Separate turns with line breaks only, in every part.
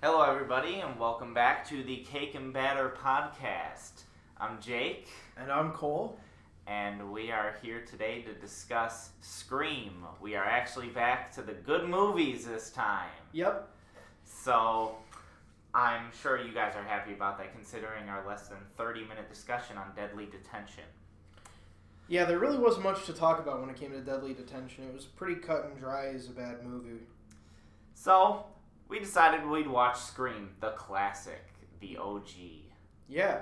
Hello, everybody, and welcome back to the Cake and Batter podcast. I'm Jake.
And I'm Cole.
And we are here today to discuss Scream. We are actually back to the good movies this time.
Yep.
So, I'm sure you guys are happy about that considering our less than 30-minute discussion on Deadly Detention.
Yeah, there really wasn't much to talk about when it came to Deadly Detention. It was pretty cut and dry as a bad movie.
So, we decided we'd watch Scream, the classic, the OG.
Yeah.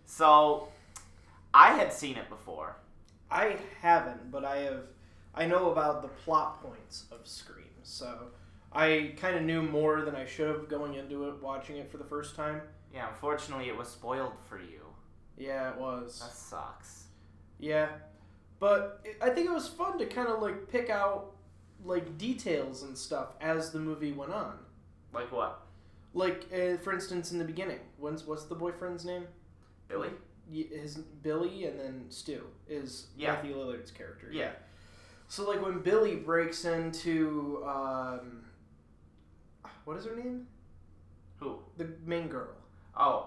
So, I had seen it before.
I haven't, but I know about the plot points of Scream, so I kind of knew more than I should have going into it, watching it for the first time.
Yeah, unfortunately it was spoiled for you.
Yeah, it was.
That sucks.
Yeah, but I think it was fun to kind of pick out details and stuff as the movie went on.
Like what?
For instance, in the beginning, what's the boyfriend's name?
Billy?
His Billy, and then Stu is Matthew Lillard's character.
Yeah.
So when Billy breaks into what is her name?
Who?
The main girl.
Oh,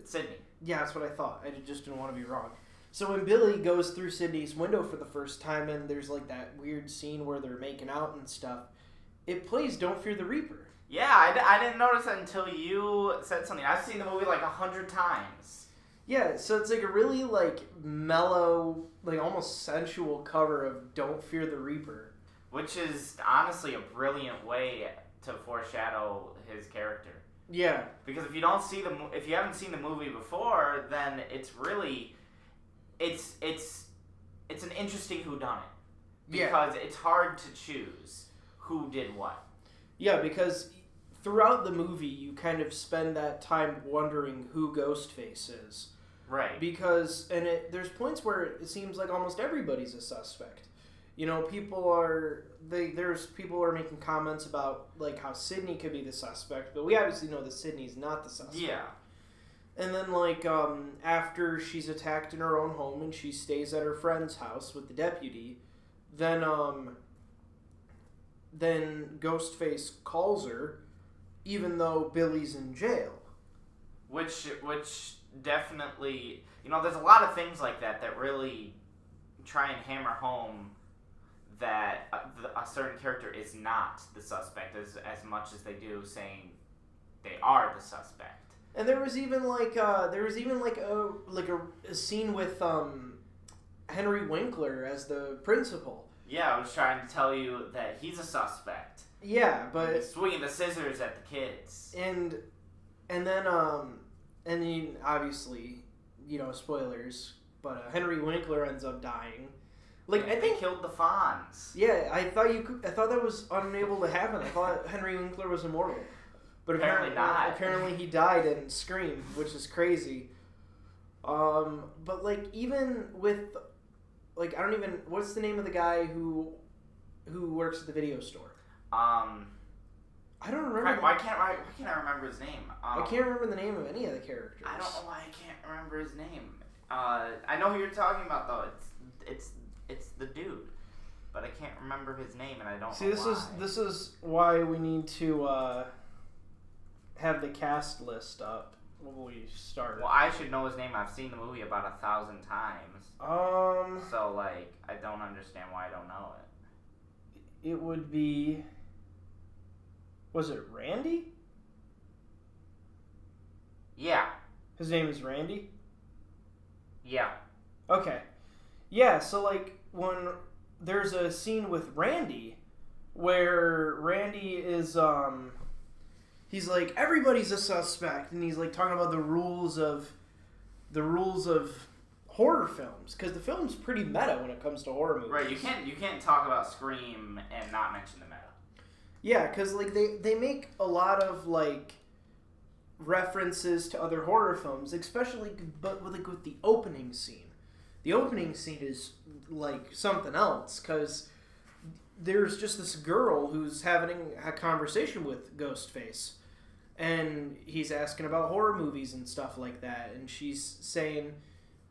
Sydney.
Yeah, that's what I thought. I just didn't want to be wrong. So when Billy goes through Sydney's window for the first time, and there's that weird scene where they're making out and stuff, it plays "Don't Fear the Reaper."
Yeah, I didn't notice that until you said something. I've seen the movie 100 times.
Yeah, so it's a really mellow, almost sensual cover of "Don't Fear the Reaper,"
which is honestly a brilliant way to foreshadow his character.
Yeah,
because if you haven't seen the movie before, then it's really it's an interesting whodunit. Because it's hard to choose who did what.
Yeah, because throughout the movie, you kind of spend that time wondering who Ghostface is.
Right.
Because, there's points where it seems like almost everybody's a suspect. There's people who are making comments about, how Sydney could be the suspect, but we obviously know that Sydney's not the suspect.
Yeah.
And then, after she's attacked in her own home and she stays at her friend's house with the deputy, then Ghostface calls her, even though Billy's in jail.
Which definitely, there's a lot of things like that really try and hammer home that a certain character is not the suspect as much as they do saying they are the suspect.
And there was even a scene with Henry Winkler as the principal.
Yeah, I was trying to tell you that he's a suspect.
Yeah, but
he's swinging the scissors at the kids.
And then obviously, spoilers, but Henry Winkler ends up dying. I think
they killed the Fonz.
Yeah, I thought that was unable to happen. I thought Henry Winkler was immortal. But apparently not. Apparently he died in Scream, which is crazy. But even with I don't even, what's the name of the guy who works at the video store? I don't remember.
Why can't I remember his name?
I can't remember the name of any of the characters.
I don't know why I can't remember his name. I know who you're talking about though. It's the dude, but I can't remember his name, and I don't.
See,
know why.
This is why we need to have the cast list up when we start.
Well, I should know his name. I've seen the movie about 1,000 times. So I don't understand why I don't know it.
It would be. Was it Randy?
Yeah.
His name is Randy?
Yeah.
Okay. Yeah, so when there's a scene with Randy where Randy is he's everybody's a suspect, and he's talking about the rules of horror films, because the film's pretty meta when it comes to horror movies.
Right, you can't talk about Scream and not mention the meta.
Yeah, because they make a lot of references to other horror films, especially with the opening scene. The opening scene is something else, because there's just this girl who's having a conversation with Ghostface, and he's asking about horror movies and stuff like that, and she's saying,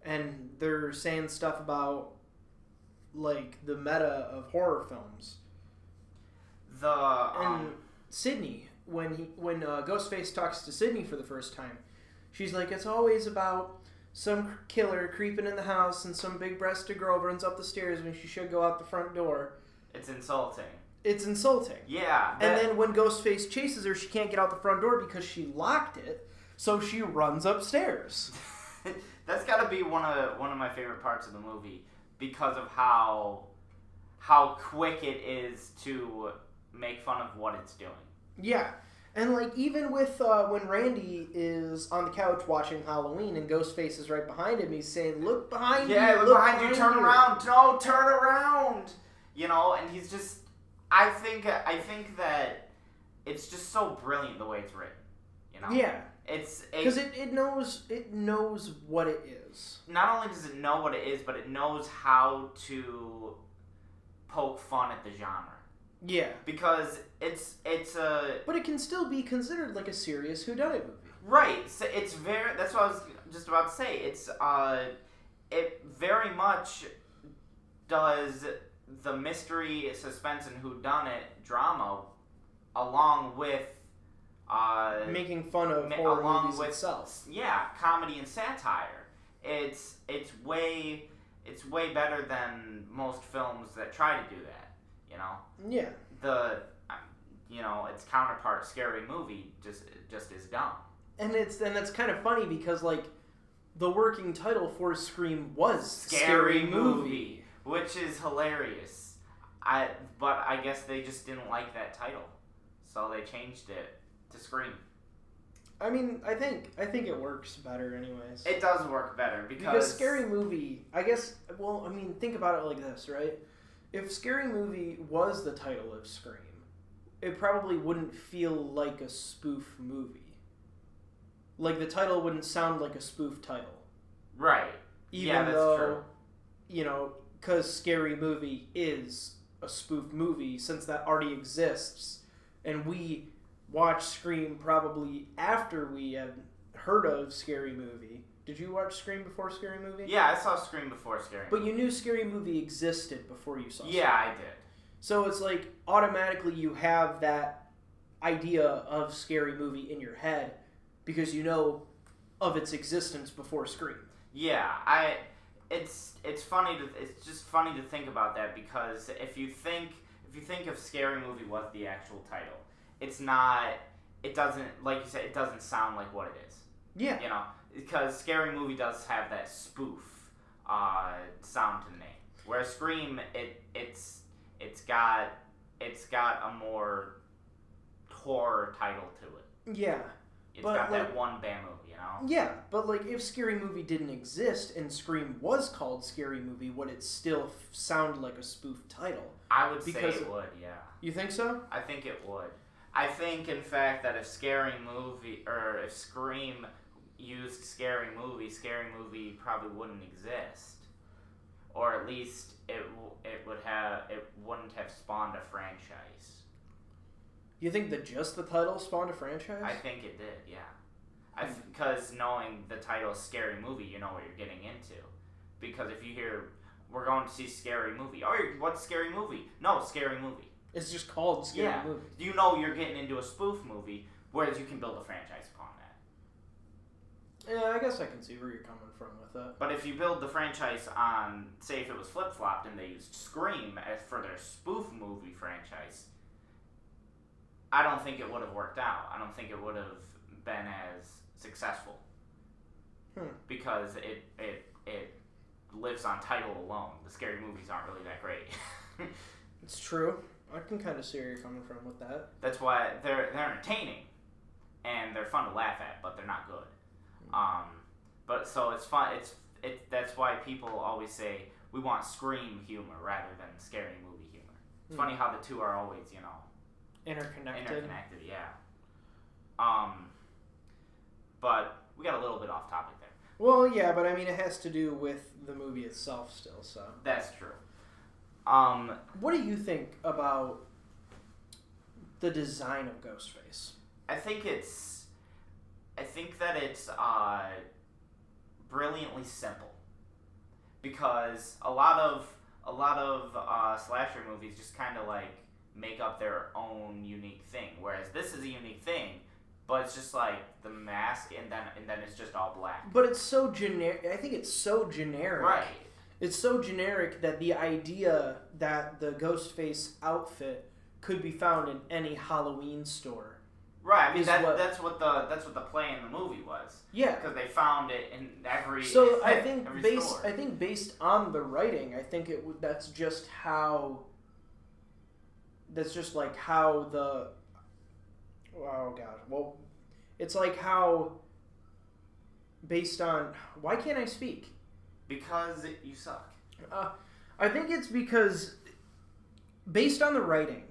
and they're saying stuff about the meta of horror films. And Sydney, when Ghostface talks to Sydney for the first time, she's like, it's always about some killer creeping in the house and some big-breasted girl runs up the stairs when she should go out the front door.
It's insulting.
It's insulting.
Yeah.
And then when Ghostface chases her, she can't get out the front door because she locked it, so she runs upstairs.
That's got to be one of my favorite parts of the movie because of how quick it is to make fun of what it's doing.
Yeah. And, like, even with when Randy is on the couch watching Halloween and Ghostface is right behind him, he's saying, look behind you.
Yeah, look behind you, turn around. No, turn around. You know, and he's just... I think that it's just so brilliant the way it's written. You know?
Yeah. Because it knows what it is.
Not only does it know what it is, but it knows how to poke fun at the genre.
Yeah.
Because it's a...
But it can still be considered like a serious whodunit movie.
Right. So it's very... That's what I was just about to say. It's it very much does the mystery, suspense, and whodunit drama along with...
making fun of horror movies itself.
Yeah, comedy and satire. It's way better than most films that try to do that. You know.
Yeah.
Its counterpart, Scary Movie, just is dumb.
And that's kind of funny because like the working title for Scream was
Scary Movie, which is hilarious. But I guess they just didn't like that title, so they changed it to Scream.
I mean, I think it works better anyways.
It does work better because
Scary Movie, I guess, well, I mean, think about it like this, right? If Scary Movie was the title of Scream, it probably wouldn't feel like a spoof movie. Like, the title wouldn't sound like a spoof title.
Right.
Even though, true. You know, because Scary Movie is a spoof movie, since that already exists, and we watched Scream probably after we had heard of Scary Movie. Did you watch Scream before Scary Movie?
Yeah, I saw Scream before Scary Movie.
But you knew Scary Movie existed before you saw Scream.
Yeah, I did.
So it's like, automatically you have that idea of Scary Movie in your head because you know of its existence before Scream.
Yeah, it's just funny to think about that because if you think of Scary Movie was the actual title, it doesn't, like you said, it doesn't sound like what it is.
Yeah.
You know, because Scary Movie does have that spoof sound to the name. Whereas Scream, it's got a more horror title to it.
Yeah.
It's got that one bad movie, you know?
Yeah, but like if Scary Movie didn't exist and Scream was called Scary Movie, would it still sound like a spoof title?
I would say it would, yeah.
You think so?
I think it would. I think, in fact, that if Scream used Scary Movie probably wouldn't exist, or at least it wouldn't have spawned a franchise.
You think that just the title spawned a franchise?
I think it did, yeah. Because knowing the title Scary Movie, you know what you're getting into. Because if you hear, we're going to see Scary Movie. Oh, what's Scary Movie? No, Scary Movie.
It's just called Scary Movie.
You know you're getting into a spoof movie, whereas you can build a franchise upon that.
Yeah, I guess I can see where you're coming from with that.
But if you build the franchise on, say if it was flip-flopped and they used Scream as for their spoof movie franchise, I don't think it would have worked out. I don't think it would have been as successful. Because it lives on title alone. The scary movies aren't really that great.
It's true. I can kind of see where you're coming from with that.
That's why they're entertaining, and they're fun to laugh at, but they're not good. But so it's fun. That's why people always say we want Scream humor rather than scary movie humor. It's funny how the two are always, you know,
interconnected,
yeah. But we got a little bit off topic there.
Well, yeah, but I mean, it has to do with the movie itself still, so.
That's true.
What do you think about the design of Ghostface?
I think that it's brilliantly simple, because a lot of slasher movies just kind of like make up their own unique thing. Whereas this is a unique thing, but it's just like the mask, and then it's just all black.
But it's so generic. I think it's so generic.
Right.
It's so generic that the idea that the Ghostface outfit could be found in any Halloween store.
Right. I mean that's what the play in the movie was.
Yeah.
Because they found it in every.
So I think
store.
based on the writing, I think that's just how. That's just like how the. Oh God. Well, it's like how. Based on why can't I speak?
Because you suck.
I think it's because, based on the writing,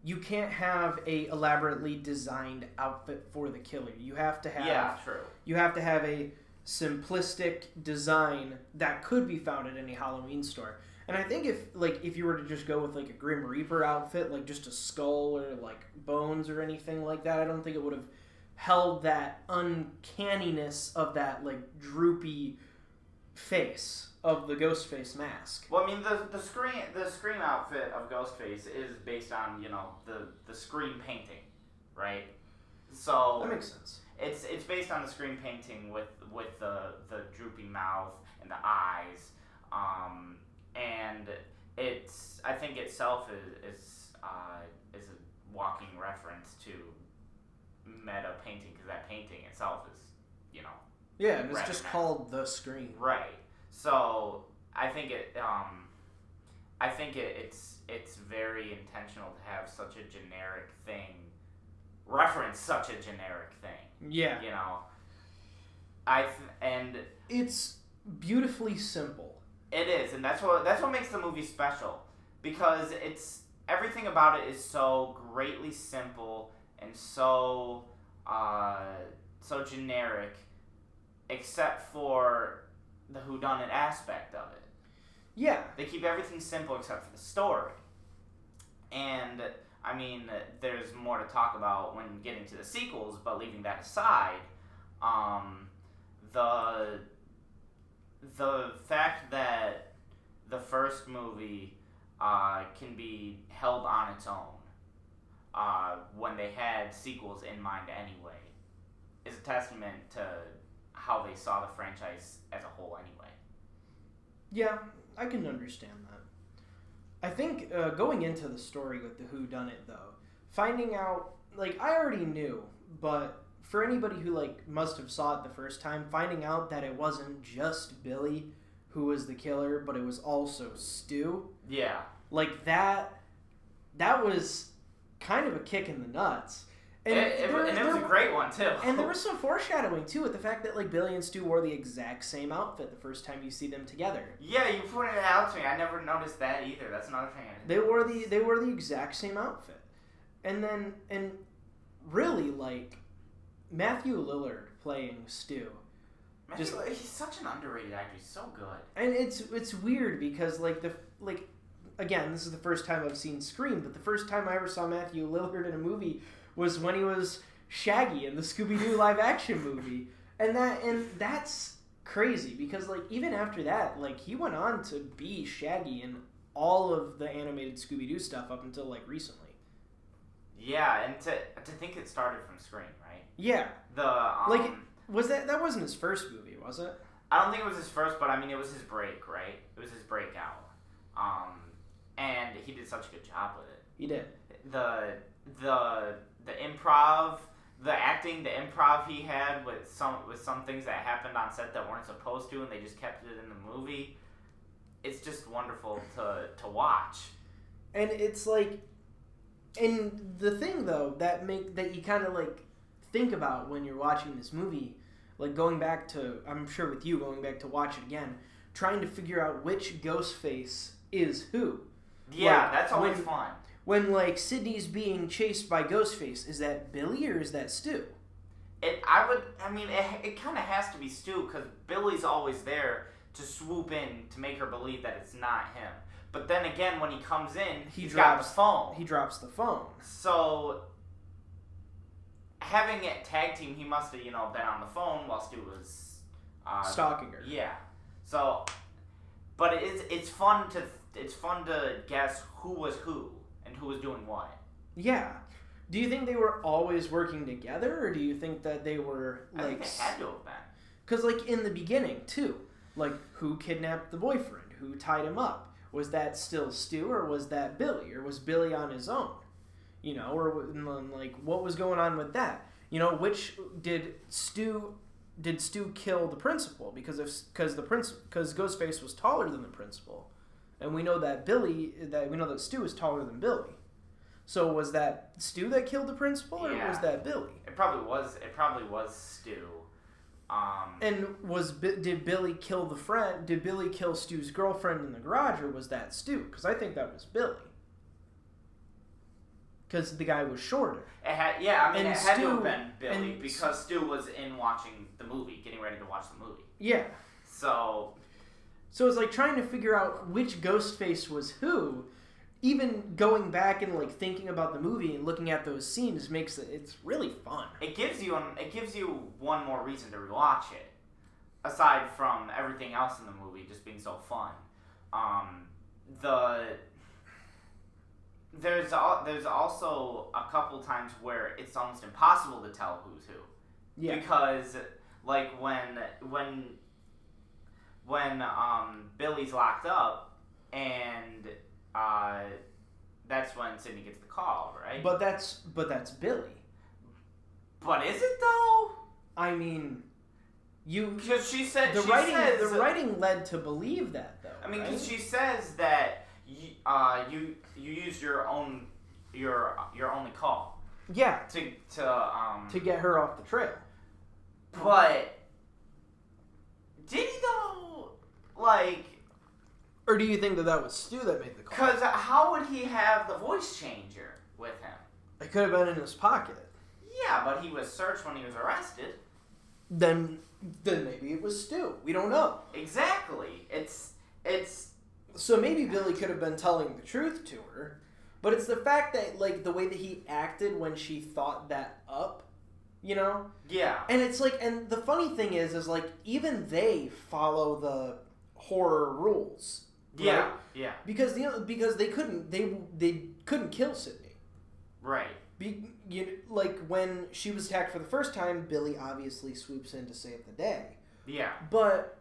you can't have a elaborately designed outfit for the killer. You have to have
true.
You have to have a simplistic design that could be found at any Halloween store. And I think if you were to just go with like a Grim Reaper outfit, like just a skull or like bones or anything like that, I don't think it would have held that uncanniness of that like droopy face of the Ghostface mask.
Well, I mean, the Scream outfit of Ghostface is based on the Scream painting, right? So
That makes sense.
It's based on the Scream painting with the droopy mouth and the eyes, and I think itself is a walking reference to meta painting, because that painting itself is
Yeah, and it's just called The Scream.
Right. So I think it's very intentional to have such a generic thing reference such a generic thing.
Yeah.
And
it's beautifully simple.
It is, and that's what makes the movie special, because everything about it is so greatly simple and so generic, except for the whodunit aspect of it.
Yeah.
They keep everything simple except for the story. And, I mean, there's more to talk about when getting to the sequels, but leaving that aside, the fact that the first movie can be held on its own when they had sequels in mind anyway is a testament to how they saw the franchise as a whole anyway.
Yeah, I can understand that. I think going into the story with the whodunit, though, finding out, like, I already knew, but for anybody who, like, must have saw it the first time, finding out that it wasn't just Billy who was the killer, but it was also Stu.
Yeah.
Like, that was kind of a kick in the nuts. And
it was a great one, too.
And there was some foreshadowing, too, with the fact that, like, Billy and Stu wore the exact same outfit the first time you see them together.
Yeah, you pointed it out to me. I never noticed that either. That's another thing I didn't
They wore the exact same outfit. And really, like, Matthew Lillard playing Stu.
He's such an underrated actor. He's so good.
And it's weird because, again, this is the first time I've seen Scream, but the first time I ever saw Matthew Lillard in a movie was when he was Shaggy in the Scooby-Doo live-action movie. And that's crazy because, like, even after that, like, he went on to be Shaggy in all of the animated Scooby-Doo stuff up until, like, recently.
Yeah, and to think it started from Scream, right?
Yeah. That wasn't his first movie, was it?
I don't think it was his first, but I mean, it was his break, right? It was his breakout. And he did such a good job with it.
He did.
The improv, the acting, the improv he had with some things that happened on set that weren't supposed to, and they just kept it in the movie. It's just wonderful to watch.
And it's like, and the thing though that you kind of like think about when you're watching this movie, like going back to watch it again, trying to figure out which Ghostface is who.
Yeah,
like,
that's always fun.
When, like, Sidney's being chased by Ghostface, is that Billy or is that Stu?
It kind of has to be Stu, because Billy's always there to swoop in to make her believe that it's not him. But then again, when he comes in, he's got the phone.
He drops the phone.
So, having it tag team, he must have, been on the phone while Stu was...
stalking her.
Yeah. So, but it's fun to guess who was who and who was doing what.
Yeah. Do you think they were always working together, or do you think that they were
I think they had to have been.
Because like in the beginning too, like who kidnapped the boyfriend? Who tied him up? Was that still Stu, or was that Billy, or was Billy on his own? You know, or like what was going on with that? You know, which did Stu kill the principal? Because Ghostface was taller than the principal, and we know that Stu is taller than Billy. So was that Stu that killed the principal, or was that Billy?
It probably was Stu.
And did Billy kill the friend? Did Billy kill Stu's girlfriend in the garage, or was that Stu? Because I think that was Billy. Because the guy was shorter.
It had to have been Billy because Stu was in watching the movie, getting ready to watch the movie.
Yeah.
So
it's like trying to figure out which Ghostface was who. Even going back and like thinking about the movie and looking at those scenes it's really fun. It gives you
one more reason to rewatch it, aside from everything else in the movie just being so fun. There's also a couple times where it's almost impossible to tell who's who.
Yeah.
Because like when Billy's locked up and that's when Sidney gets the call, right?
But that's Billy.
But is it though?
I mean,
because she said
the writing led to believe that though.
I mean, because
right?
she says that you used your only call.
Yeah.
To
get her off the trail.
But did he though? Like.
Or do you think that was Stu that made the call?
Because how would he have the voice changer with him?
It could have been in his pocket.
Yeah, but he was searched when he was arrested.
Then maybe it was Stu. We don't know.
Exactly. It's.
So maybe Billy could have been telling the truth to her, but it's the fact that like the way that he acted when she thought that up, you know?
Yeah.
And it's like, and the funny thing is like even they follow the horror rules. Right?
Yeah, yeah.
Because they couldn't kill Sidney.
Right.
Like when she was attacked for the first time, Billy obviously swoops in to save the day.
Yeah.
But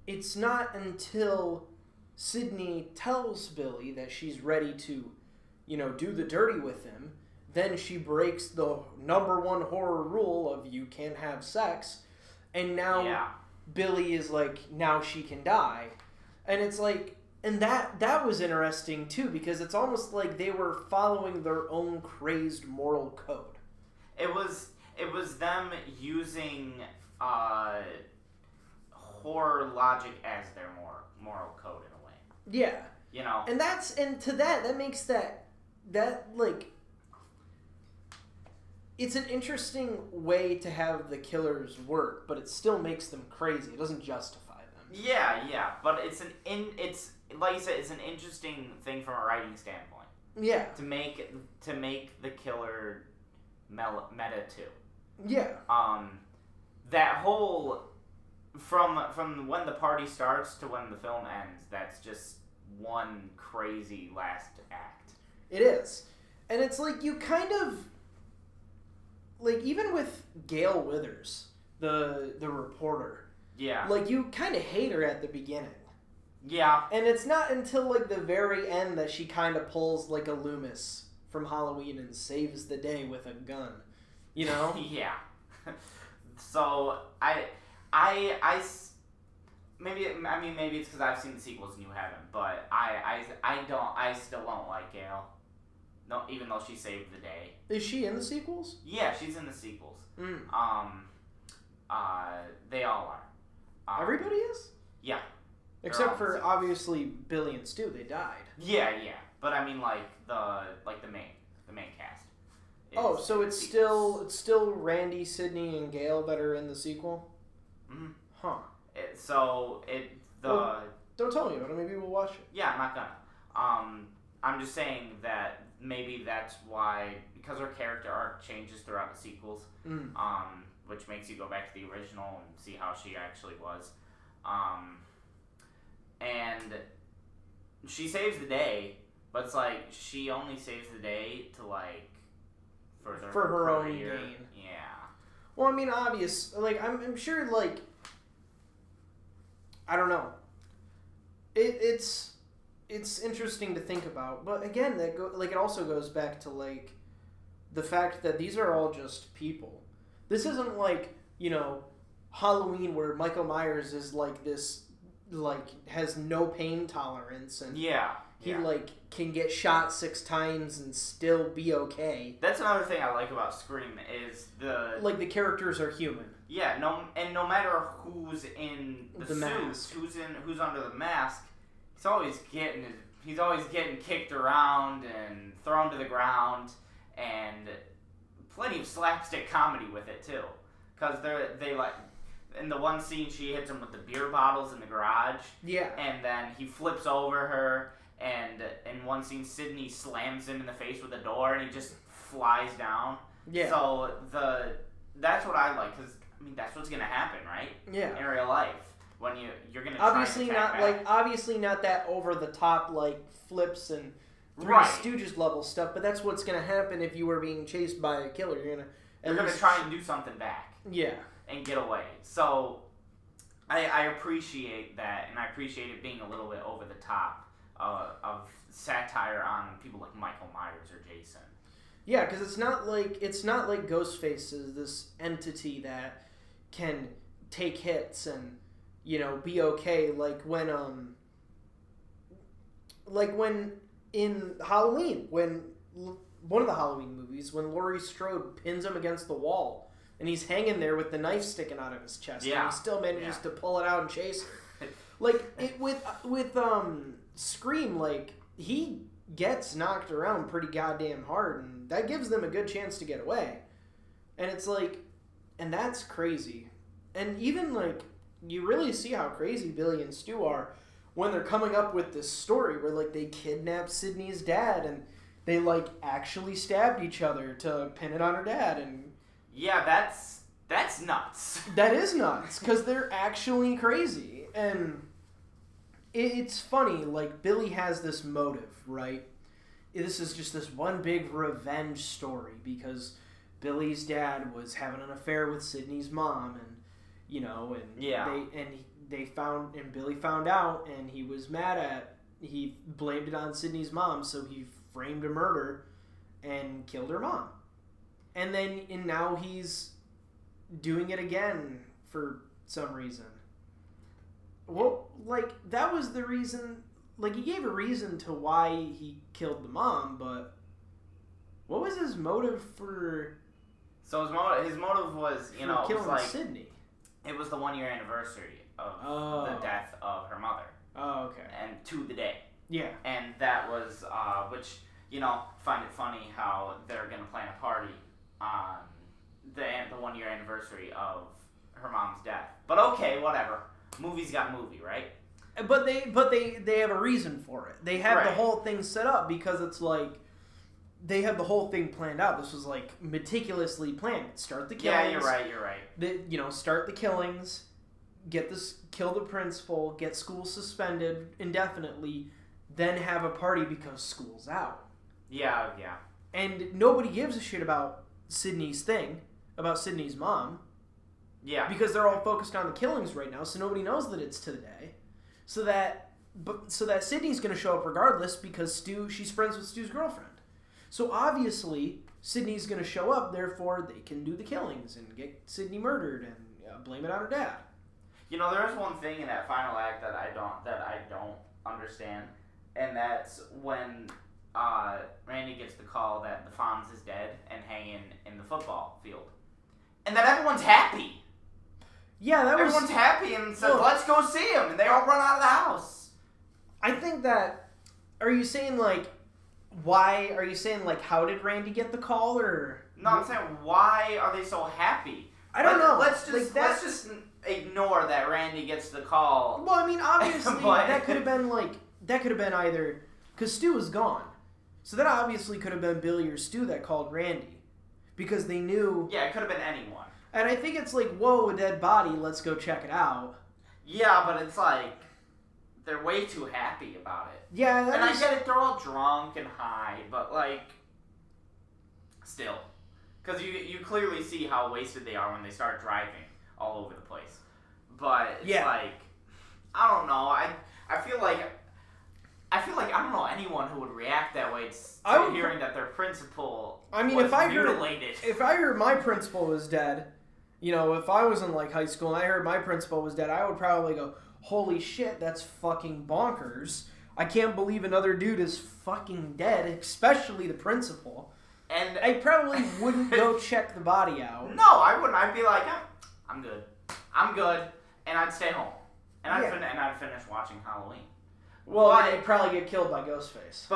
it's not until Sidney tells Billy that she's ready to, do the dirty with him, then she breaks the number one horror rule of you can't have sex, and now Billy is like, now she can die. And it's like, and that was interesting too, because it's almost like they were following their own crazed moral code.
It was them using horror logic as their moral code in a way.
Yeah.
You know.
And that makes that like, it's an interesting way to have the killers work, but it still makes them crazy. It doesn't justify them.
Yeah, but it's like you said, it's an interesting thing from a writing standpoint.
Yeah.
To make the killer meta too.
Yeah.
That whole from when the party starts to when the film ends, that's just one crazy last act.
It is. And it's like you kind of like even with Gail Withers, the reporter.
Yeah.
Like you kind of hate her at the beginning.
Yeah.
And it's not until like the very end that she kind of pulls like a Loomis from Halloween and saves the day with a gun. You know?
Yeah. So maybe it's because I've seen the sequels and you haven't, but I still don't like Gail. No, even though she saved the day.
Is she in the sequels?
Yeah, she's in the sequels.
Mm.
They all are.
Everybody is?
Yeah.
Except for obviously Billy and Stu, they died.
Yeah. But I mean like the main cast.
Oh, so it's still Randy, Sidney, and Gail that are in the sequel?
Mm-hmm.
Huh.
Well,
don't tell me about it. Maybe we'll watch it.
Yeah, I'm not gonna. I'm just saying that maybe that's why, because her character arc changes throughout the sequels.
Mm.
Which makes you go back to the original and see how she actually was. And she saves the day, But it's like she only saves the day to like further
for her own
career.
gain.
Yeah.
Well, I mean, I'm sure, like, I don't know. It's interesting to think about, but again, it also goes back to like the fact that these are all just people. This isn't like, Halloween where Michael Myers is like this, like, has no pain tolerance and he like can get shot 6 times and still be okay.
That's another thing I like about Scream is
the characters are human.
Yeah, no matter who's in the suit,
mask,
who's under the mask, he's always getting kicked around and thrown to the ground, and plenty of slapstick comedy with it too. Because they like in the one scene she hits him with the beer bottles in the garage.
Yeah.
And then he flips over her, and in one scene Sidney slams him in the face with a door, and he just flies down.
Yeah.
So that's what I like, because I mean that's what's gonna happen, right?
Yeah.
In real life, when you're gonna
obviously
try and
not
attack back.
obviously not that over the top like flips and Three
Right.
Stooges level stuff, but that's what's gonna happen if you were being chased by a killer. You're gonna
try and do something back.
Yeah.
And get away. So I appreciate that, and I appreciate it being a little bit over the top of satire on people like Michael Myers or Jason.
Yeah, because it's not like Ghostface is this entity that can take hits and be okay. Like when in Halloween, when one of the Halloween movies, when Laurie Strode pins him against the wall and he's hanging there with the knife sticking out of his chest, and he still manages to pull it out and chase her. Like it with Scream, like he gets knocked around pretty goddamn hard, and that gives them a good chance to get away. And it's like, and that's crazy. And even like you really see how crazy Billy and Stu are when they're coming up with this story where like they kidnapped Sydney's dad and they like actually stabbed each other to pin it on her dad. And
yeah, that's nuts.
That is nuts because they're actually crazy. And it's funny, like Billy has this motive, right? This is just this one big revenge story because Billy's dad was having an affair with Sydney's mom, and Billy found out, and he blamed it on Sydney's mom, so he framed a murder and killed her mom. And now he's doing it again for some reason. Well, like, that was the reason, like, he gave a reason to why he killed the mom, but what was his motive for...
So his motive was,
killing
it was like...
Sydney.
It was the 1-year anniversary of the death of her mother.
Oh, okay.
And to the day.
Yeah.
And that was, which, find it funny how they're going to plan a party on the 1-year anniversary of her mom's death. But okay, whatever. Movie's got movie, right?
But they have a reason for it. They have the whole thing set up because it's like they have the whole thing planned out. This was like meticulously planned. Start the killings.
Yeah, you're right.
Start the killings, kill the principal, get school suspended indefinitely, then have a party because school's out.
Yeah.
And nobody gives a shit about Sydney's mom.
Yeah.
Because they're all focused on the killings right now, so nobody knows that it's to the day. So that Sydney's going to show up regardless because she's friends with Stu's girlfriend. So obviously, Sydney's going to show up, therefore they can do the killings and get Sydney murdered and blame it on her dad.
There's one thing in that final act that I don't understand, and that's when Randy gets the call that the Fonz is dead and hanging in the football field. And then everyone's happy.
Yeah,
everyone's happy and says, let's go see him, and they all run out of the house.
I think that, are you saying like, how did Randy get the call, or?
No, I'm saying, why are they so happy?
I don't know.
Let's just ignore that Randy gets the call.
Well, I mean, obviously, that could have been either, because Stu was gone. So that obviously could have been Billy or Stu that called Randy. Because they knew...
Yeah, it could have been anyone.
And I think it's like, whoa, a dead body, let's go check it out.
Yeah, but it's like... they're way too happy about it.
Yeah,
and I get it, they're all drunk and high, but like, still, because you clearly see how wasted they are when they start driving all over the place. But it's like, I don't know. I feel like I don't know anyone who would react that way to hearing that their principal was mutilated.
If I heard my principal was dead, if I was in like high school and I heard my principal was dead, I would probably go, holy shit, that's fucking bonkers. I can't believe another dude is fucking dead, especially the principal. And I probably wouldn't go check the body out.
No, I wouldn't. I'd be like, I'm good. And I'd stay home. And I'd finish watching Halloween.
Well, I'd probably get killed by Ghostface.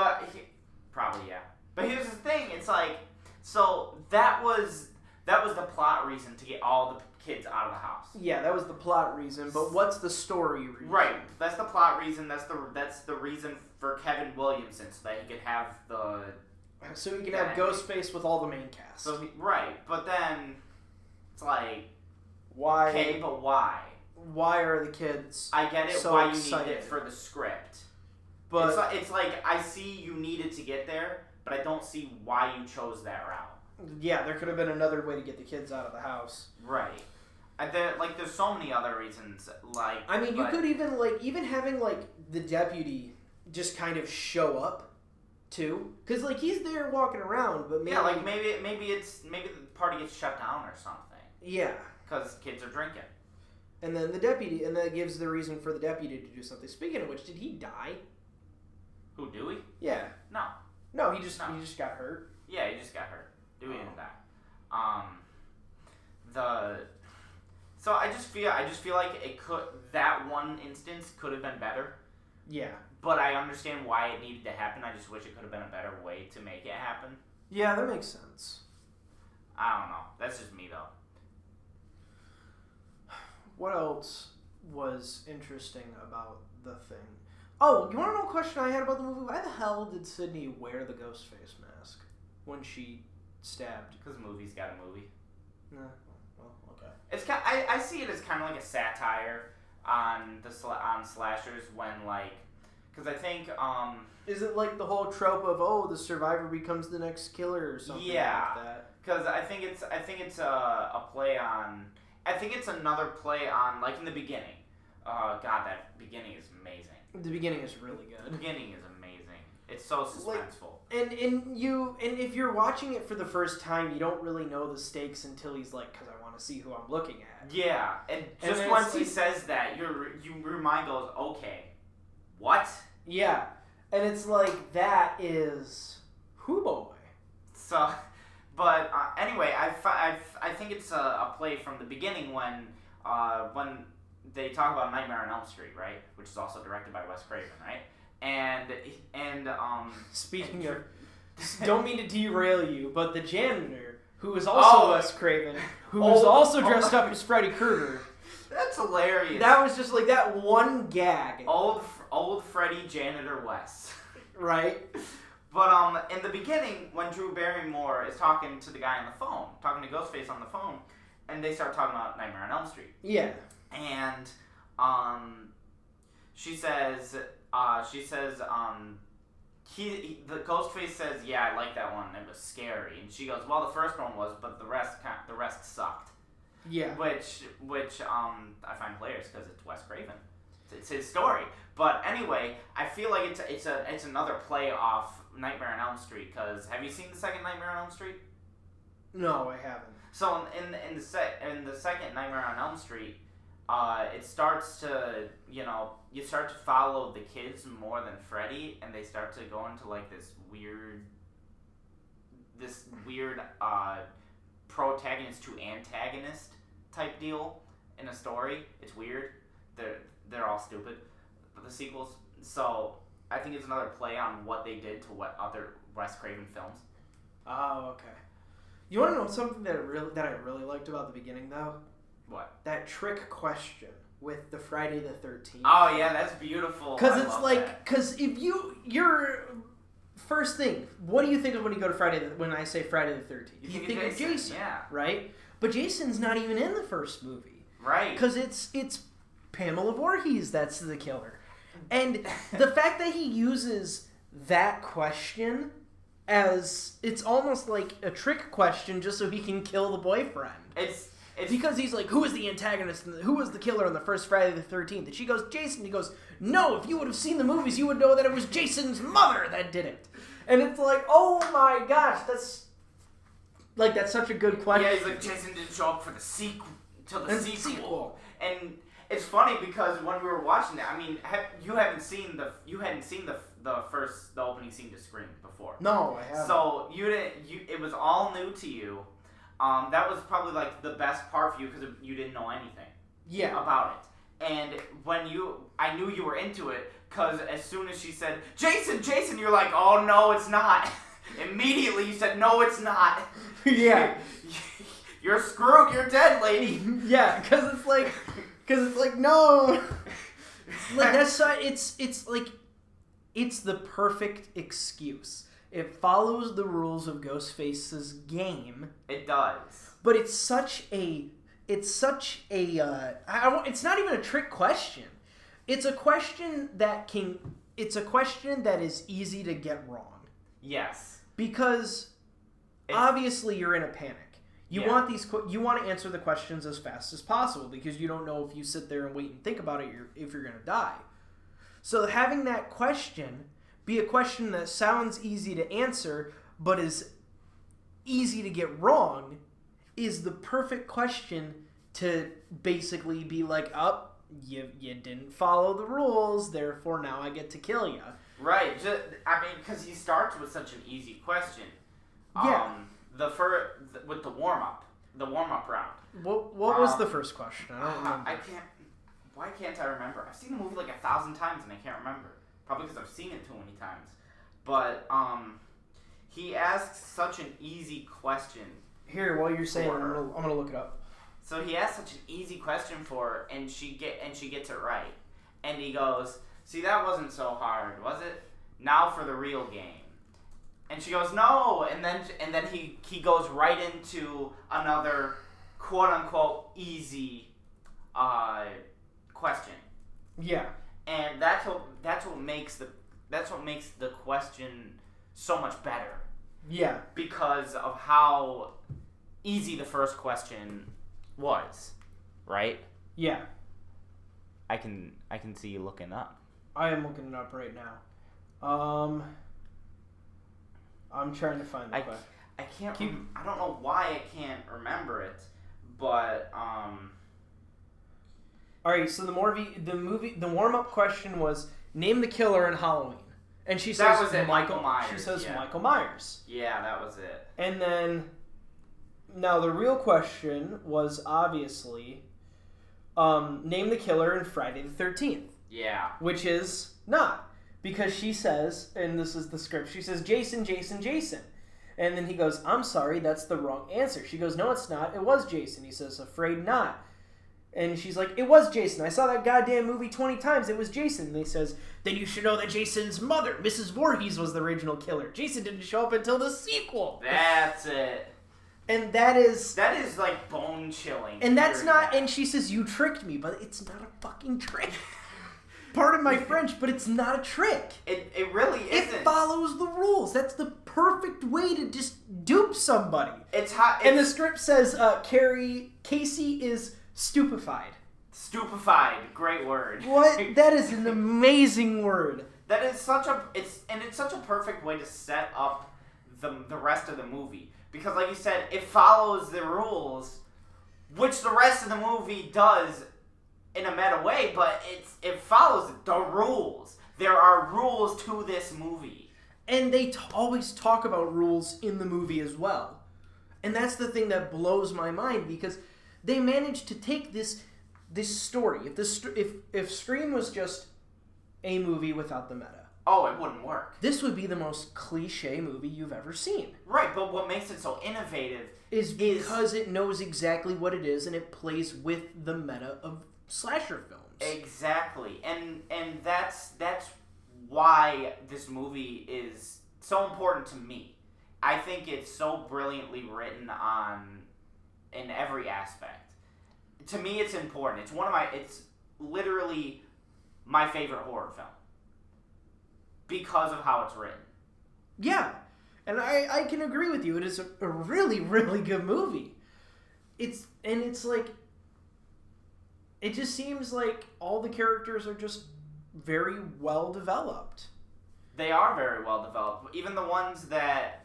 Probably, yeah. But here's the thing, it's like, so that was the plot reason to get all the kids out of the house.
Yeah, that was the plot reason, but what's the story reason?
Right, that's the plot reason, that's the reason for Kevin Williamson, so that he could have the...
So he can have Ghostface with all the main cast.
Right, but then, it's like...
Why?
Okay, but why?
Why are the kids
I get it,
so
why
excited?
You need it for the script.
But
it's like, I see you needed to get there, but I don't see why you chose that route.
Yeah, there could have been another way to get the kids out of the house.
Right. There's so many other reasons, like...
I mean, you could even having, the deputy just kind of show up, too. Because, he's there walking around, but maybe...
Yeah, maybe the party gets shut down or something.
Yeah.
Because kids are drinking.
And then the deputy, and that gives the reason for the deputy to do something. Speaking of which, did he die?
Who, Dewey?
Yeah. No, he just got hurt.
Yeah, he just got hurt. Dewey didn't die. So I just feel like that one instance could have been better.
Yeah.
But I understand why it needed to happen. I just wish it could have been a better way to make it happen.
Yeah, that makes sense.
I don't know. That's just me, though.
What else was interesting about the thing? Oh, you want to know a question I had about the movie? Why the hell did Sydney wear the Ghostface mask when she stabbed?
Because movies got a movie.
Nah, well, okay.
It's I see it as kind of like a satire on slashers when because I think
is it like the whole trope of the survivor becomes the next killer or something like that?
Because I think it's a play on. I think it's another play on, in the beginning. God, that beginning is amazing.
The beginning is really good.
The beginning is amazing. It's so suspenseful.
And if you're watching it for the first time, you don't really know the stakes until he's like, because I want to see who I'm looking at.
Yeah, and just once he says that, your mind goes, okay, what?
Yeah, and it's like, that is Who Boy.
So... But anyway, I think it's a play from the beginning when they talk about Nightmare on Elm Street, right? Which is also directed by Wes Craven, right? And
speaking of, don't mean to derail you, but the janitor, who was also Wes Craven, who was also dressed up as Freddy Krueger.
That's hilarious.
That was just like that one gag.
Old Freddy janitor Wes.
Right.
But in the beginning, when Drew Barrymore is talking to the guy on the phone, talking to Ghostface on the phone, and they start talking about Nightmare on Elm Street.
Yeah.
And she says the Ghostface says, yeah, I like that one. It was scary. And she goes, well, the first one was, but the rest sucked.
Yeah.
Which I find hilarious because it's Wes Craven. It's his story. But anyway, I feel like it's another play off Nightmare on Elm Street. Because have you seen the second Nightmare on Elm Street?
No, I haven't.
So in the second Nightmare on Elm Street, it starts to you start to follow the kids more than Freddy, and they start to go into this weird protagonist to antagonist type deal in a story. It's weird. They're all stupid. The sequels. So I think it's another play on what they did to what other Wes Craven films.
Oh, okay. You want to know something that I really liked about the beginning, though?
What?
That trick question with the Friday the 13th.
Oh yeah, that's beautiful.
Because because if your first thing, what do you think of when you go to when I say Friday the 13th? You think of Jason,
yeah,
right? But Jason's not even in the first movie,
right?
Because it's Pamela Voorhees that's the killer. And the fact that he uses that question as it's almost like a trick question just so he can kill the boyfriend.
It's
because he's like, who is the antagonist? Who was the killer in the first Friday the 13th? And she goes, Jason. He goes, no, if you would have seen the movies, you would know that it was Jason's mother that did it. And it's like, oh my gosh, that's such a good question.
Yeah, he's like, Jason didn't show up for the sequel. And it's funny because when we were watching it, I mean, you hadn't seen the opening scene to Scream before.
No, I haven't.
So it was all new to you. That was probably like the best part for you because you didn't know anything about it. And I knew you were into it because as soon as she said, Jason, you're like, oh no, it's not. Immediately you said, no, it's not.
Yeah.
You're screwed. You're dead, lady.
Yeah, because it's like no. Like that's it's like it's the perfect excuse. It follows the rules of Ghostface's game.
It does.
But it's not even a trick question. It's a question that is easy to get wrong.
Yes.
Because obviously you're in a panic. You want to answer the questions as fast as possible because you don't know if you sit there and wait and think about it if you're going to die. So having that question be a question that sounds easy to answer but is easy to get wrong is the perfect question to basically be like, you didn't follow the rules, therefore now I get to kill you.
Right. Because he starts with such an easy question.
Yeah.
With the warm-up round.
What was the first question? I don't remember.
Why can't I remember? I've seen the movie like 1,000 times and I can't remember. Probably because I've seen it too many times. But he asks such an easy question.
Here, while you're saying it, I'm gonna look it up.
So he asks such an easy question for her, and she gets it right. And he goes, "See, that wasn't so hard, was it? Now for the real game." And she goes, "No," and then he goes right into another quote unquote easy question.
Yeah.
And that's what makes the question so much better.
Yeah.
Because of how easy the first question was, right?
Yeah.
I can see you looking up.
I am looking it up right now. I'm trying to find the question.
I can't. I don't know why I can't remember it, but
All right. So the warm-up question was name the killer in Halloween, and she says
Michael Myers.
She says Michael Myers.
Yeah, that was it.
And then, now the real question was obviously, name the killer in Friday the 13th.
Yeah.
Which is not. Because she says, and this is the script, she says, Jason, Jason, Jason. And then he goes, I'm sorry, that's the wrong answer. She goes, no, it's not. It was Jason. He says, afraid not. And she's like, it was Jason. I saw that goddamn movie 20 times. It was Jason. And he says, then you should know that Jason's mother, Mrs. Voorhees, was the original killer. Jason didn't show up until the sequel.
That's it.
And that is
like bone chilling.
And that's not, and she says, you tricked me, but it's not a fucking trick. Pardon my French, but it's not a trick.
It really isn't.
It follows the rules. That's the perfect way to just dupe somebody. And the script says Casey is stupefied.
Stupefied, great word.
What? That is an amazing word.
That is such a perfect way to set up the rest of the movie. Because like you said, it follows the rules, which the rest of the movie does in a meta way, but it follows the rules. There are rules to this movie.
And they always talk about rules in the movie as well. And that's the thing that blows my mind, because they managed to take this story. If Scream was just a movie without the meta,
it wouldn't work.
This would be the most cliche movie you've ever seen.
Right, but what makes it so innovative
is because it knows exactly what it is and it plays with the meta of slasher films.
Exactly. And that's why this movie is so important to me. I think it's so brilliantly written in every aspect. To me, it's important. It's literally my favorite horror film because of how it's written.
Yeah, and I can agree with you. It is a really, really good movie. It's like, it just seems like all the characters are just very well developed.
They are very well developed. Even the ones that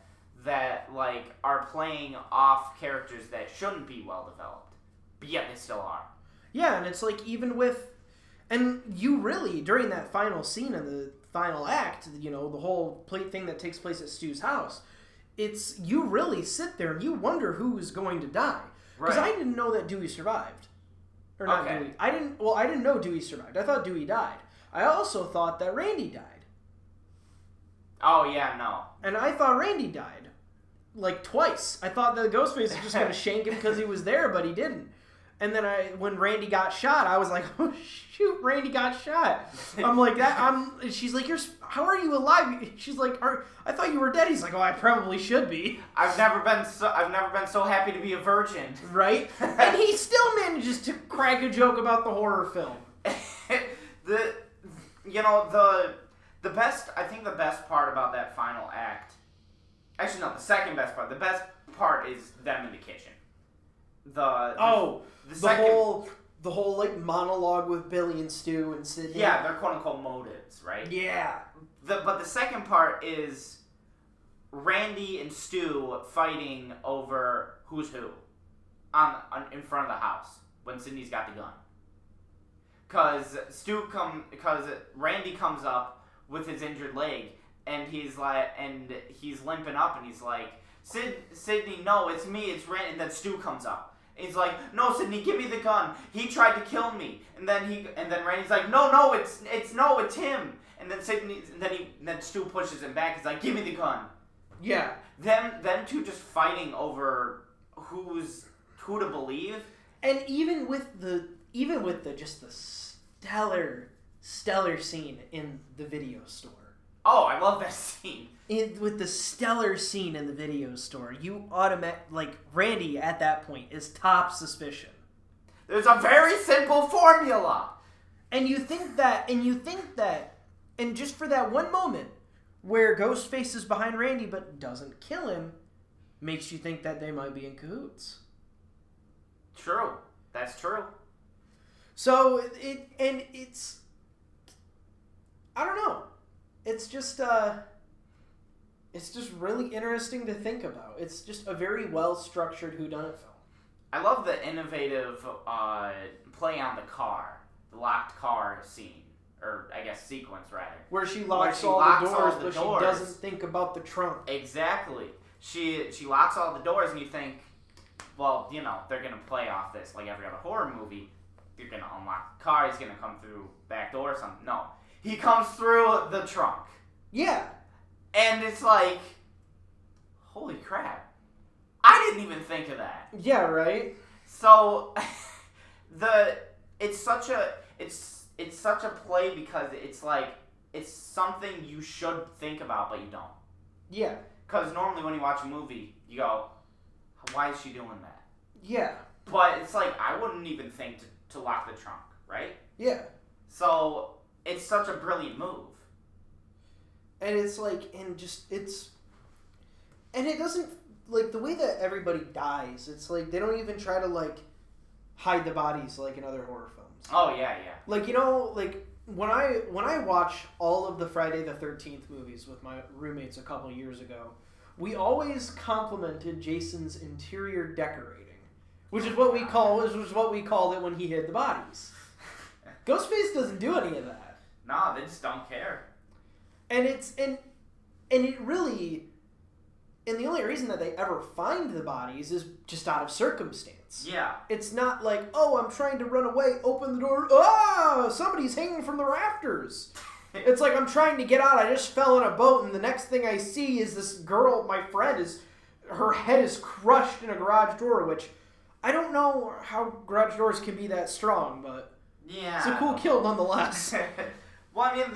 like are playing off characters that shouldn't be well developed, but yet they still are.
Yeah, and it's like even with, and you really during that final scene in the final act, the whole thing that takes place at Stu's house, it's you really sit there and you wonder who's going to die because I didn't know that Dewey survived, or not Dewey. I didn't know Dewey survived. I thought Dewey died. I also thought that Randy died.
Oh yeah, no.
And I thought Randy died, like twice. I thought that Ghostface was just gonna shank him because he was there, but he didn't. And then when Randy got shot, I was like, oh shoot, Randy got shot. I'm like that. She's like, how are you alive? She's like, I thought you were dead. He's like, oh, I probably should be.
I've never been so happy to be a virgin.
Right? And he still manages to crack a joke about the horror film.
The best part about that final act, actually no, the second best part. The best part is them in the kitchen. The whole like monologue with Billy and Stu and Sidney. Yeah, they're quote unquote motives, right?
Yeah.
But the second part is Randy and Stu fighting over who's who in front of the house when Sidney's got the gun. Because Randy comes up with his injured leg and he's limping up and he's like, Sidney, no, it's me, it's Randy. And then Stu comes up. He's like, no, Sidney, give me the gun. He tried to kill me. And then Randy's like, no, it's him. And then Stu pushes him back. He's like, give me the gun.
Yeah.
Them two just fighting over who to believe.
And even with the just the stellar scene in the video store.
Oh, I love that scene.
With the stellar scene in the video store, you Randy at that point is top suspicion.
There's a very simple formula.
And you think that, and just for that one moment where Ghostface is behind Randy but doesn't kill him, makes you think that they might be in cahoots.
True. That's true.
So, it's, I don't know. It's just really interesting to think about. It's just a very well-structured whodunit film.
I love the innovative play on the locked car scene, or I guess sequence rather.
Where she locks all the doors, but she doesn't think about the trunk.
Exactly. She locks all the doors, and you think, well, they're gonna play off this like every other horror movie. You're gonna unlock the car. He's gonna come through back door or something. No. He comes through the trunk. Yeah. And it's like, holy crap. I didn't even think of that.
Yeah, right?
So, it's such a play because it's like, it's something you should think about, but you don't.
Yeah.
Because normally when you watch a movie, you go, why is she doing that?
Yeah.
But it's like, I wouldn't even think to lock the trunk, right?
Yeah.
So, it's such a brilliant move.
And it's like, and it doesn't, like, the way that everybody dies, it's like, they don't even try to, like, hide the bodies like in other horror films.
Oh, yeah.
Like, like, when I watch all of the Friday the 13th movies with my roommates a couple years ago, we always complimented Jason's interior decorating, which is what we called it when he hid the bodies. Ghostface doesn't do any of that.
No, they just don't care.
And it really, and the only reason that they ever find the bodies is just out of circumstance.
Yeah.
It's not like, oh, I'm trying to run away, open the door, ah, somebody's hanging from the rafters. It's like, I'm trying to get out, I just fell in a boat, and the next thing I see is this girl, my friend, her head is crushed in a garage door, which I don't know how garage doors can be that strong, but
yeah,
it's a cool kill nonetheless.
Well, I mean,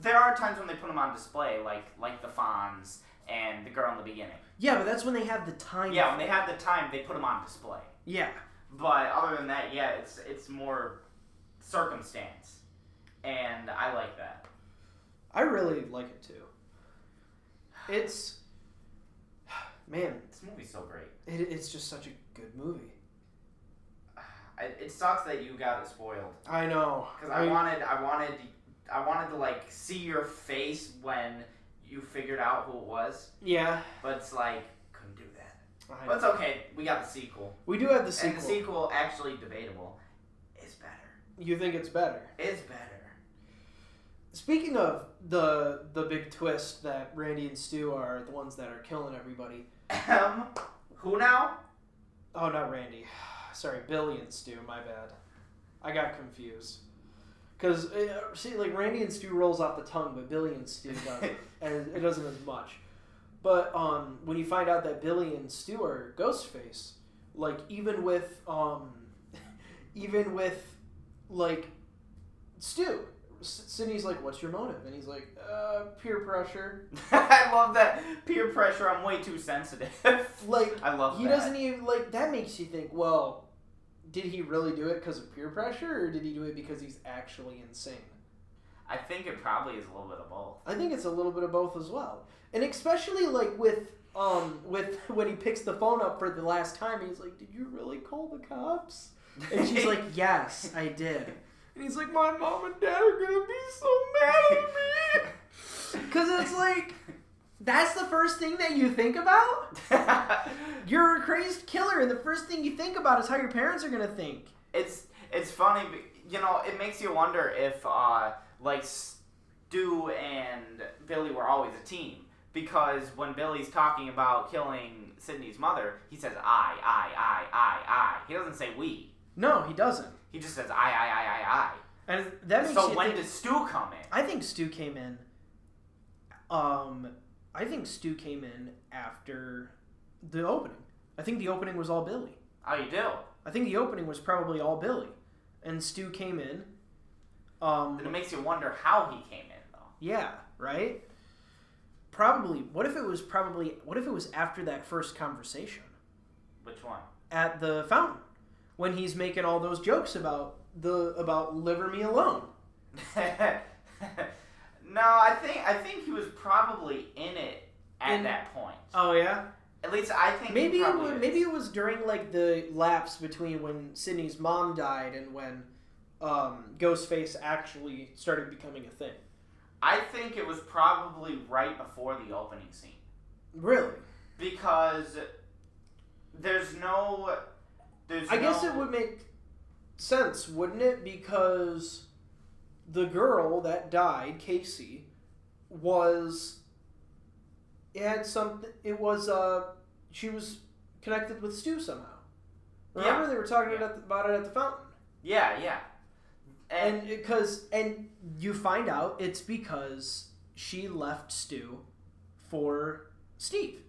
there are times when they put them on display, like the Fonz and the girl in the beginning.
Yeah, but that's when they have the time.
Yeah, when they have the time, they put them on display.
Yeah.
But other than that, yeah, it's more circumstance. and I like that.
I really like it too. It's man,
This movie's so great.
it's just such a good movie.
It sucks that you got it spoiled.
I know.
Because I wanted to like see your face when you figured out who it was.
Yeah.
But it's like couldn't do that. But it's okay. We got the sequel.
We do have the sequel.
And the sequel, actually debatable, is better.
You think it's better?
It's better.
Speaking of the big twist that Randy and Stu are the ones that are killing everybody.
Who now?
Oh, not Randy. Sorry, Billy and Stu. My bad. I got confused. Because, see, like, Randy and Stu rolls off the tongue, but Billy and Stu doesn't. And it doesn't as much. But when you find out that Billy and Stu are Ghostface, like, even with, like, Stu, Sydney's like, what's your motive? And he's like, peer pressure.
I love that. Peer pressure, I'm way too sensitive.
Like,
I love that.
He doesn't even, like, that makes you think, well, did he really do it because of peer pressure, or did he do it because he's actually insane?
I think it probably is a little bit of both.
I think it's a little bit of both as well. And especially, like, with when he picks the phone up for the last time, he's like, did you really call the cops? And she's like, yes, I did. And he's like, my mom and dad are going to be so mad at me. Because it's like, that's the first thing that you think about? You're a crazed killer, and the first thing you think about is how your parents are going to think.
It's funny, you know, it makes you wonder if, like, Stu and Billy were always a team. Because when Billy's talking about killing Sydney's mother, he says, I. He doesn't say we.
No, he doesn't.
He just says, I.
And that makes
so
you
when
think,
did Stu come in?
I think Stu came in. I think Stu came in after the opening. I think the opening was all Billy.
Oh, you do?
I think the opening was probably all Billy, and Stu came in.
Then it makes you wonder how he came in, though.
Yeah, right. Probably. What if it was after that first conversation?
Which one?
At the fountain, when he's making all those jokes about liver me alone.
No, I think he was probably in it at that point.
Oh yeah.
At least I think
maybe it was during like the lapse between when Sydney's mom died and when Ghostface actually started becoming a thing.
I think it was probably right before the opening scene.
Really?
Because I
guess it would make sense, wouldn't it? Because the girl that died, Casey, she was connected with Stu somehow. Remember they were talking about it at the fountain.
Yeah.
And you find out it's because she left Stu for Steve.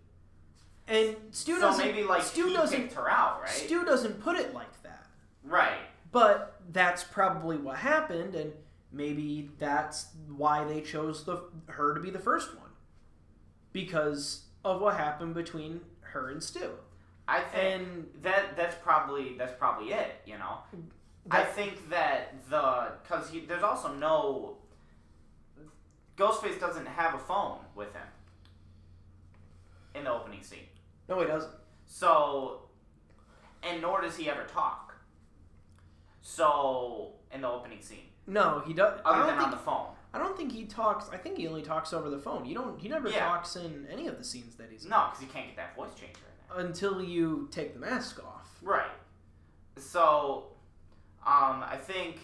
And Stu doesn't
picked her out, right?
Stu doesn't put it like that.
Right.
But that's probably what happened, and maybe that's why they chose her to be the first one. Because of what happened between her and Stu.
I think that's probably it, you know. I think that because there's also no Ghostface doesn't have a phone with him in the opening scene.
No, he doesn't.
So, and nor does he ever talk. So, in the opening scene.
No, he does.
Other than on the phone.
I don't think he talks. I think he only talks over the phone. He never talks in any of the scenes that he's in.
No, because you can't get that voice changer in there.
Until you take the mask off.
Right. So, I think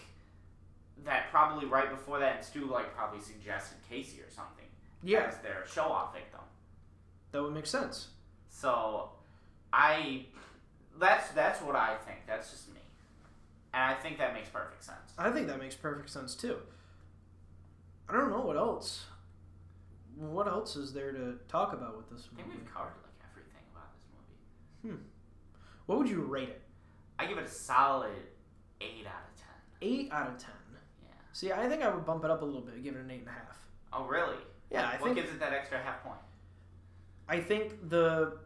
that probably right before that, Stu probably suggested Casey or something.
Yeah.
As their show-off victim.
That would make sense.
So, that's what I think. That's just me. And I think that makes perfect sense.
I think that makes perfect sense, too. I don't know what else. What else is there to talk about with this movie?
I think we've covered everything about this movie.
What would you rate it?
I give it a solid 8 out of 10.
8 out of 10?
Yeah.
See, I think I would bump it up a little bit, give it an 8.5.
Oh, really?
Yeah,
What gives it that extra half point?
I think the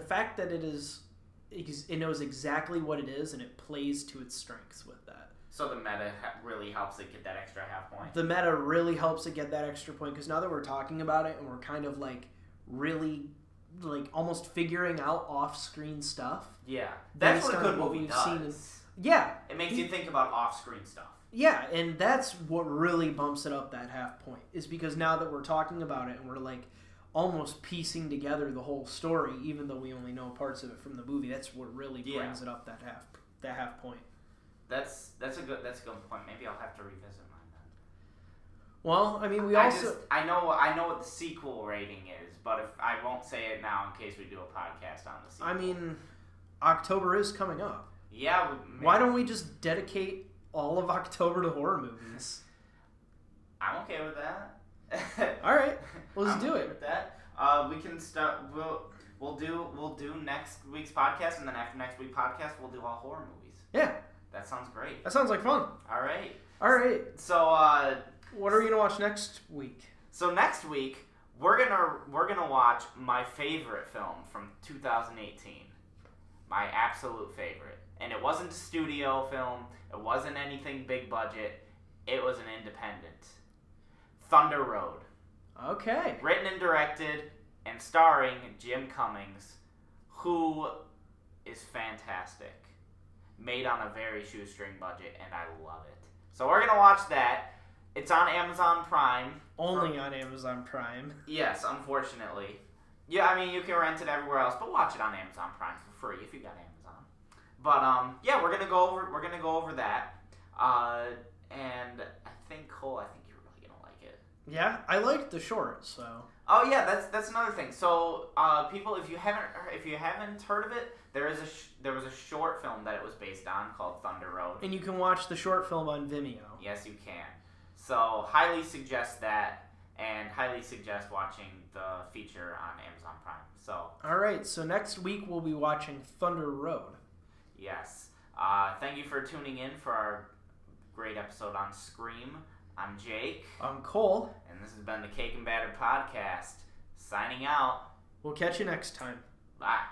fact that it knows exactly what it is and it plays to its strengths with that.
So the meta really helps it get that extra half point.
The meta really helps it get that extra point because now that we're talking about it and we're kind of like really like almost figuring out off-screen stuff.
Yeah, that's what a good movie does.
Yeah,
it makes you think about off-screen stuff.
Yeah, and that's what really bumps it up that half point is because now that we're talking about it and we're like almost piecing together the whole story, even though we only know parts of it from the movie, that's what really brings it up that half point.
That's a good point. Maybe I'll have to revisit mine then.
Well, I mean,
I know what the sequel rating is, but if I won't say it now in case we do a podcast on the sequel.
I mean, October is coming up.
Yeah.
Why don't we just dedicate all of October to horror movies?
I'm okay with that.
All right, let's do it.
With that, we can start. We'll do next week's podcast, and then after next week's podcast, we'll do all horror movies.
Yeah.
That sounds great.
That sounds like fun.
All right.
So, what are we gonna watch next week?
So next week we're gonna watch my favorite film from 2018, my absolute favorite, and it wasn't a studio film. It wasn't anything big budget. It was an independent. Thunder Road.
Okay.
Written and directed and starring Jim Cummings, who is fantastic. Made on a very shoestring budget, and I love it. So we're going to watch that. It's on Amazon Prime.
Only on Amazon Prime.
Yes, unfortunately. Yeah, I mean, you can rent it everywhere else, but watch it on Amazon Prime for free if you got Amazon. But, yeah, we're going to go over that. And I think you're really going to like it.
Yeah, I liked the short, so.
Oh yeah, that's another thing. So, people, if you haven't heard of it, there was a short film that it was based on called Thunder Road.
And you can watch the short film on Vimeo.
Yes, you can. So, highly suggest that, and highly suggest watching the feature on Amazon Prime. So.
All right. So next week we'll be watching Thunder Road.
Yes. Thank you for tuning in for our great episode on Scream. I'm Jake.
I'm Cole.
And this has been the Cake and Batter Podcast. Signing out.
We'll catch you next time.
Bye.